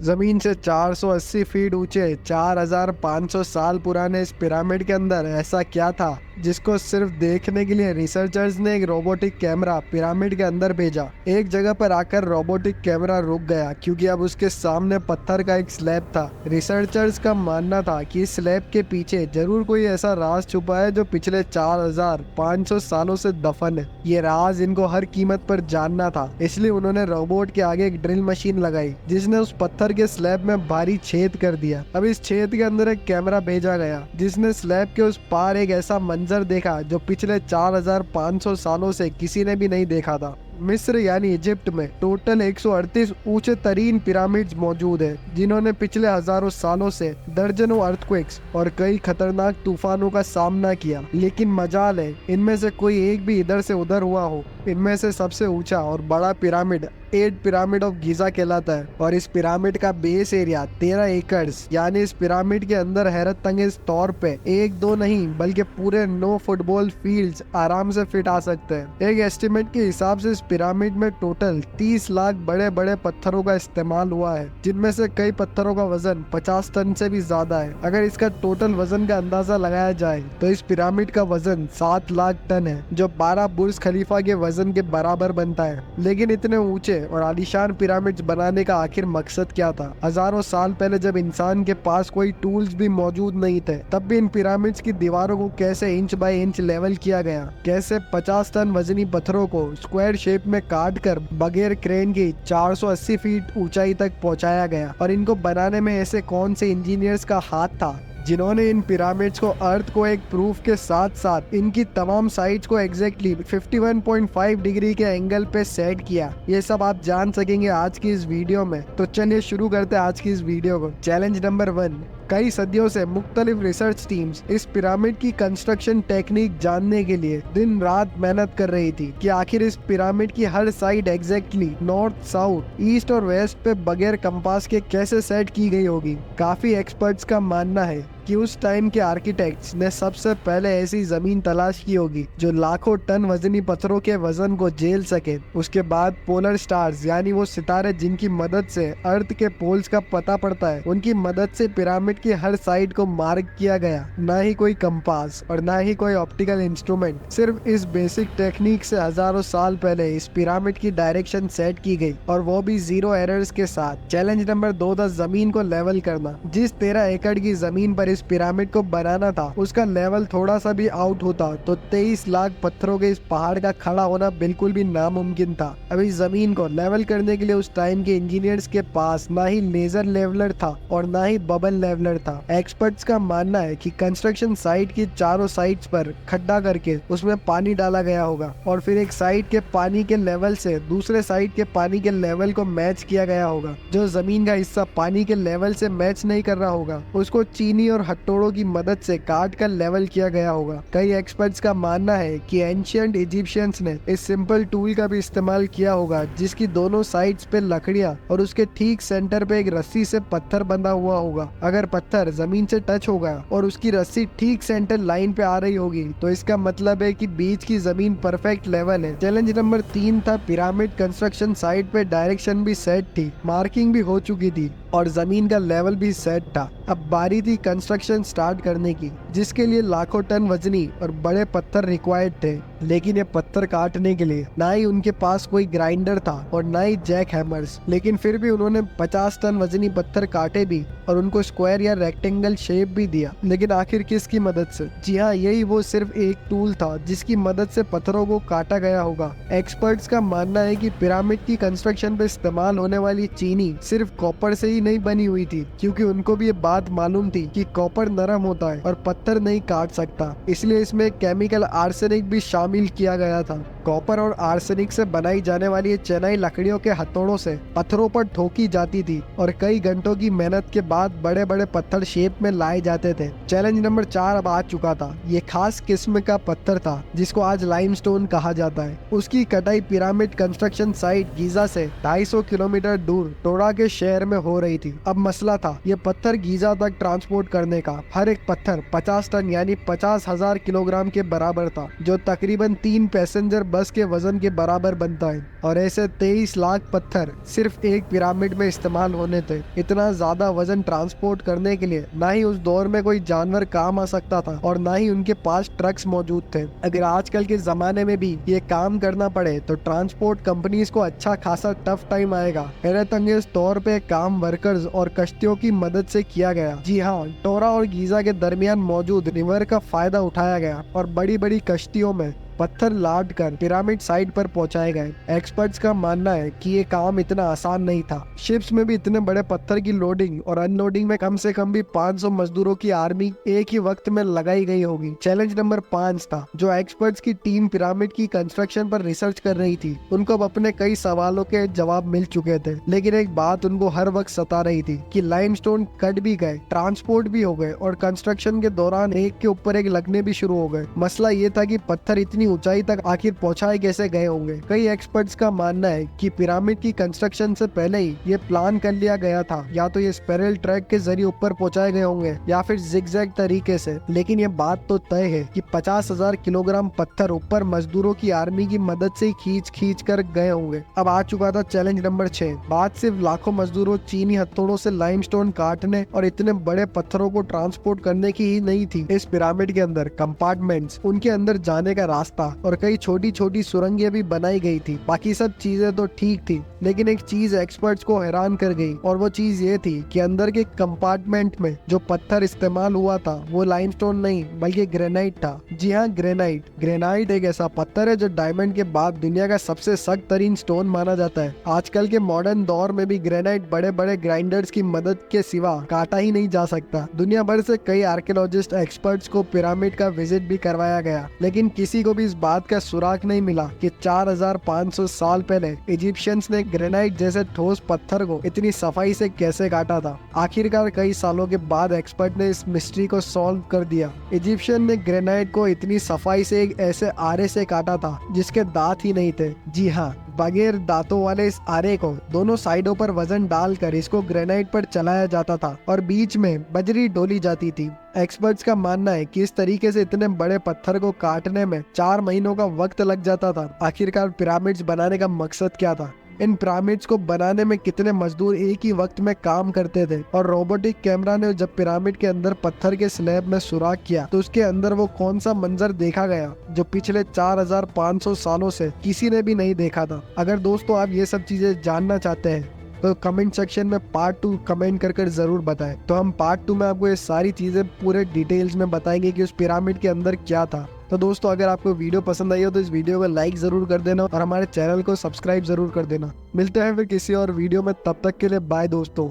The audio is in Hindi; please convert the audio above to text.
जमीन से 480 फीट ऊंचे 4500 साल पुराने इस पिरामिड के अंदर ऐसा क्या था जिसको सिर्फ देखने के लिए रिसर्चर्स ने एक रोबोटिक कैमरा पिरामिड के अंदर भेजा। एक जगह पर आकर रोबोटिक कैमरा रुक गया क्योंकि अब उसके सामने पत्थर का एक स्लैब था। रिसर्चर्स का मानना था कि इस स्लैब के पीछे जरूर कोई ऐसा राज छुपा है जो पिछले 4500 सालों से दफन है। ये राज इनको हर कीमत पर जानना था, इसलिए उन्होंने रोबोट के आगे एक ड्रिल मशीन लगाई जिसने उस पत्थर के स्लैब में भारी छेद कर दिया। अब इस छेद के अंदर एक कैमरा भेजा गया जिसने स्लैब के उस पार एक ऐसा मंजर देखा जो पिछले 4500 सालों से किसी ने भी नहीं देखा था। मिस्र यानी इजिप्ट में टोटल 138 ऊंचे तरीन पिरामिड्स मौजूद है जिन्होंने पिछले हजारों सालों से दर्जनों अर्थक्वेक्स और कई खतरनाक तूफानों का सामना किया। लेकिन मजाल है इनमें से कोई एक भी इधर से उधर हुआ हो। इनमें से सबसे ऊंचा और बड़ा पिरामिड 8 पिरामिड ऑफ गीजा कहलाता है और इस पिरामिड का बेस एरिया 13 एकड़ यानी इस पिरामिड के अंदर हैरत अंगेज तौर पे एक दो नहीं बल्कि पूरे 9 फुटबॉल फील्ड्स आराम से फिट आ सकते हैं। एक एस्टिमेट के हिसाब से इस पिरामिड में टोटल 30 लाख बड़े बड़े पत्थरों का इस्तेमाल हुआ है जिनमें से कई पत्थरों का वजन 50 टन से भी ज्यादा है। अगर इसका टोटल वजन का अंदाजा लगाया जाए तो इस पिरामिड का वजन 7 लाख टन है जो 12 बुर्ज खलीफा के वजन के बराबर बनता है। लेकिन इतने ऊंचे और आलीशान पिरामिड्स बनाने का आखिर मकसद क्या था? हजारों साल पहले जब इंसान के पास कोई टूल्स भी मौजूद नहीं थे तब भी इन पिरामिड्स की दीवारों को कैसे इंच बाय इंच लेवल किया गया? कैसे 50 टन वजनी पत्थरों को स्क्वायर शेप में काट कर बगैर क्रेन की 480 फीट ऊंचाई तक पहुंचाया गया? और इनको बनाने में ऐसे कौन से इंजीनियर्स का हाथ था जिन्होंने इन पिरामिड्स को अर्थ को एक प्रूफ के साथ साथ इनकी तमाम साइड्स को एग्जैक्टली 51.5 डिग्री के एंगल पे सेट किया? ये सब आप जान सकेंगे आज की इस वीडियो में। तो चलिए शुरू करते हैं आज की इस वीडियो को। Challenge number 1। कई सदियों से मुख्तलिफ रिसर्च टीम्स इस पिरामिड की कंस्ट्रक्शन टेक्निक जानने के लिए दिन रात मेहनत कर रही थी कि आखिर इस पिरामिड की हर side exactly north, south, east और वेस्ट पे बगैर कंपास के कैसे सेट की गई होगी। काफी एक्सपर्ट्स का मानना है कि उस टाइम के आर्किटेक्ट्स ने सबसे पहले ऐसी जमीन तलाश की होगी जो लाखों टन वजनी पत्थरों के वजन को झेल सके। उसके बाद पोलर स्टार्स यानी वो सितारे जिनकी मदद से अर्थ के पोल्स का पता पड़ता है, उनकी मदद से पिरामिड की हर साइड को मार्क किया गया। ना ही कोई कंपास और ना ही कोई ऑप्टिकल इंस्ट्रूमेंट, सिर्फ इस बेसिक टेक्निक से हजारों साल पहले इस पिरामिड की डायरेक्शन सेट की गई और वो भी 0 एरर्स के साथ। चैलेंज नंबर 2 था जमीन को लेवल करना। जिस 13 एकड़ की जमीन पर इस पिरामिड को बनाना था उसका लेवल थोड़ा सा भी आउट होता तो 23 लाख पत्थरों के इस पहाड़ का खड़ा होना बिल्कुल भी नामुमकिन था। अब इस जमीन को लेवल करने के लिए उस टाइम के इंजीनियर्स के पास ना ही लेजर लेवलर था और ना ही बबल लेवलर था। एक्सपर्ट्स का मानना है कि कंस्ट्रक्शन साइट की चारों साइड्स पर खड्डा करके उसमें पानी डाला गया होगा और फिर एक साइड के पानी के लेवल से दूसरे साइड के पानी के लेवल को मैच किया गया होगा। जो जमीन का हिस्सा पानी के लेवल से मैच नहीं कर रहा होगा उसको चीनी और हथौड़ों की मदद से काट कर लेवल किया गया होगा। कई एक्सपर्ट्स का मानना है कि एंशिएंट इजिप्शियंस ने इस सिंपल टूल का भी इस्तेमाल किया होगा जिसकी दोनों साइड्स पे लकड़ियां और उसके ठीक सेंटर पे एक रस्सी से पत्थर बंधा हुआ होगा। अगर पत्थर जमीन से टच होगा और उसकी रस्सी ठीक सेंटर लाइन पे आ रही होगी तो इसका मतलब है कि बीच की जमीन परफेक्ट लेवल है। चैलेंज नंबर 3 था पिरामिड कंस्ट्रक्शन साइट पे डायरेक्शन भी सेट थी, मार्किंग भी हो चुकी थी और जमीन का लेवल भी सेट था। अब बारी थी कंस्ट्रक्शन स्टार्ट करने की जिसके लिए लाखों टन वजनी और बड़े पत्थर रिक्वायर्ड थे। लेकिन ये पत्थर काटने के लिए ना ही उनके पास कोई ग्राइंडर था और ना ही जैक हैमर्स। लेकिन फिर भी उन्होंने 50 टन वजनी पत्थर काटे भी और उनको स्क्वायर या रेक्टेंगल शेप भी दिया। लेकिन आखिर किसकी मदद से? जी हाँ, यही वो सिर्फ एक टूल था जिसकी मदद से पत्थरों को काटा गया होगा। एक्सपर्ट्स का मानना है कि पिरामिड की कंस्ट्रक्शन पे इस्तेमाल होने वाली चीनी सिर्फ कॉपर से ही नहीं बनी हुई थी क्योंकि उनको भी ये बात मालूम थी कि कॉपर नरम होता है और पत्थर नहीं काट सकता, इसलिए इसमें केमिकल आर्सेनिक भी शामिल किया गया था। कॉपर और आर्सेनिक से बनाई जाने वाली ये चेनाई लकड़ियों के हथौड़ों से पत्थरों पर ठोकी जाती थी और कई घंटों की मेहनत के बाद बड़े बड़े पत्थर शेप में लाए जाते थे। चैलेंज नंबर 4 अब आ चुका था। ये खास किस्म का पत्थर था जिसको आज लाइमस्टोन कहा जाता है। उसकी कटाई पिरामिड कंस्ट्रक्शन साइट गीजा से 250 किलोमीटर दूर टोड़ा के शहर में हो रही थी। अब मसला था ये पत्थर गीजा तक ट्रांसपोर्ट करने का। हर एक पत्थर 50 टन यानी 50,000 किलोग्राम के बराबर था जो तकरीबन 3 पैसेंजर बस के वजन के बराबर बनता है। और ऐसे 23 लाख पत्थर सिर्फ एक पिरामिड में इस्तेमाल होने थे। इतना ज्यादा वजन ट्रांसपोर्ट करने के लिए ना ही उस दौर में कोई जानवर काम आ सकता था और ना ही उनके पास ट्रक्स मौजूद थे। अगर आजकल के जमाने में भी ये काम करना पड़े तो ट्रांसपोर्ट कंपनीज को अच्छा खासा टफ टाइम आएगा। हैरत अंगेज तौर पे काम वर्कर्स और कश्तियों की मदद से किया गया। जी हाँ, टोरा और गीजा के दरमियान मौजूद रिवर का फायदा उठाया गया और बड़ी बड़ी कश्तियों में पत्थर लाद कर पिरामिड साइट पर पहुंचाए गए। एक्सपर्ट्स का मानना है कि ये काम इतना आसान नहीं था। शिप्स में भी इतने बड़े पत्थर की लोडिंग और अनलोडिंग में कम से कम भी 500 मजदूरों की आर्मी एक ही वक्त में लगाई गई होगी। चैलेंज नंबर 5 था। जो एक्सपर्ट्स की टीम पिरामिड की कंस्ट्रक्शन पर रिसर्च कर रही थी, उनको अब अपने कई सवालों के जवाब मिल चुके थे, लेकिन एक बात उनको हर वक्त सता रही थी कि लाइमस्टोन कट भी गए, ट्रांसपोर्ट भी हो गए और कंस्ट्रक्शन के दौरान एक के ऊपर एक लगने भी शुरू हो गए। मसला ये था कि पत्थर इतनी ऊंचाई तक आखिर पहुंचाए कैसे गए होंगे। कई एक्सपर्ट्स का मानना है कि पिरामिड की कंस्ट्रक्शन से पहले ही ये प्लान कर लिया गया था। या तो ये स्पाइरल ट्रैक के जरिए ऊपर पहुंचाए गए होंगे या फिर जिगजैग तरीके से। लेकिन ये बात तो तय है कि 50,000 किलोग्राम पत्थर ऊपर मजदूरों की आर्मी की मदद से खींच कर गए होंगे। अब आ चुका था चैलेंज नंबर 6। बात सिर्फ लाखों मजदूरों चीनी हथौड़ों से लाइमस्टोन काटने और इतने बड़े पत्थरों को ट्रांसपोर्ट करने की ही नहीं थी। इस पिरामिड के अंदर कंपार्टमेंट्स, उनके अंदर जाने का रास्ता और कई छोटी छोटी सुरंगें भी बनाई गई थी। बाकी सब चीजें तो ठीक थी, लेकिन एक चीज एक्सपर्ट्स को हैरान कर गई और वो चीज ये थी कि अंदर के कंपार्टमेंट में जो पत्थर इस्तेमाल हुआ था वो लाइमस्टोन नहीं बल्कि ग्रेनाइट था। जी हाँ, ग्रेनाइट। ग्रेनाइट एक ऐसा पत्थर है जो डायमंड के बाद दुनिया का सबसे सख्त तरीन स्टोन माना जाता है। आजकल के मॉडर्न दौर में भी ग्रेनाइट बड़े बड़े ग्राइंडर्स की मदद के सिवा काटा ही नहीं जा सकता। दुनिया भर से कई आर्कियोलॉजिस्ट एक्सपर्ट्स को पिरामिड का विजिट भी करवाया गया, लेकिन किसी को भी इस बात का सुराग नहीं मिला कि 4500 साल पहले इजिप्शियंस ने ग्रेनाइट जैसे ठोस पत्थर को इतनी सफाई से कैसे काटा था। आखिरकार कई सालों के बाद एक्सपर्ट ने इस मिस्ट्री को सॉल्व कर दिया। इजिप्शियन ने ग्रेनाइट को इतनी सफाई से एक ऐसे आरे से काटा था जिसके दांत ही नहीं थे। जी हाँ, बगैर दांतों वाले इस आरे को दोनों साइडों पर वजन डालकर इसको ग्रेनाइट पर चलाया जाता था और बीच में बजरी डोली जाती थी। एक्सपर्ट्स का मानना है कि इस तरीके से इतने बड़े पत्थर को काटने में 4 महीनों का वक्त लग जाता था। आखिरकार पिरामिड्स बनाने का मकसद क्या था? इन पिरामिड्स को बनाने में कितने मजदूर एक ही वक्त में काम करते थे? और रोबोटिक कैमरा ने जब पिरामिड के अंदर पत्थर के स्लैब में सुराख किया तो उसके अंदर वो कौन सा मंजर देखा गया जो पिछले 4500 सालों से किसी ने भी नहीं देखा था? अगर दोस्तों आप ये सब चीजें जानना चाहते हैं तो कमेंट सेक्शन में पार्ट 2 कमेंट कर जरूर बताएं। तो हम पार्ट 2 में आपको ये सारी चीजें पूरे डिटेल्स में बताएंगे कि उस पिरामिड के अंदर क्या था। तो दोस्तों अगर आपको वीडियो पसंद आई हो तो इस वीडियो को लाइक जरूर कर देना और हमारे चैनल को सब्सक्राइब जरूर कर देना। मिलते हैं फिर किसी और वीडियो में, तब तक के लिए बाय दोस्तों।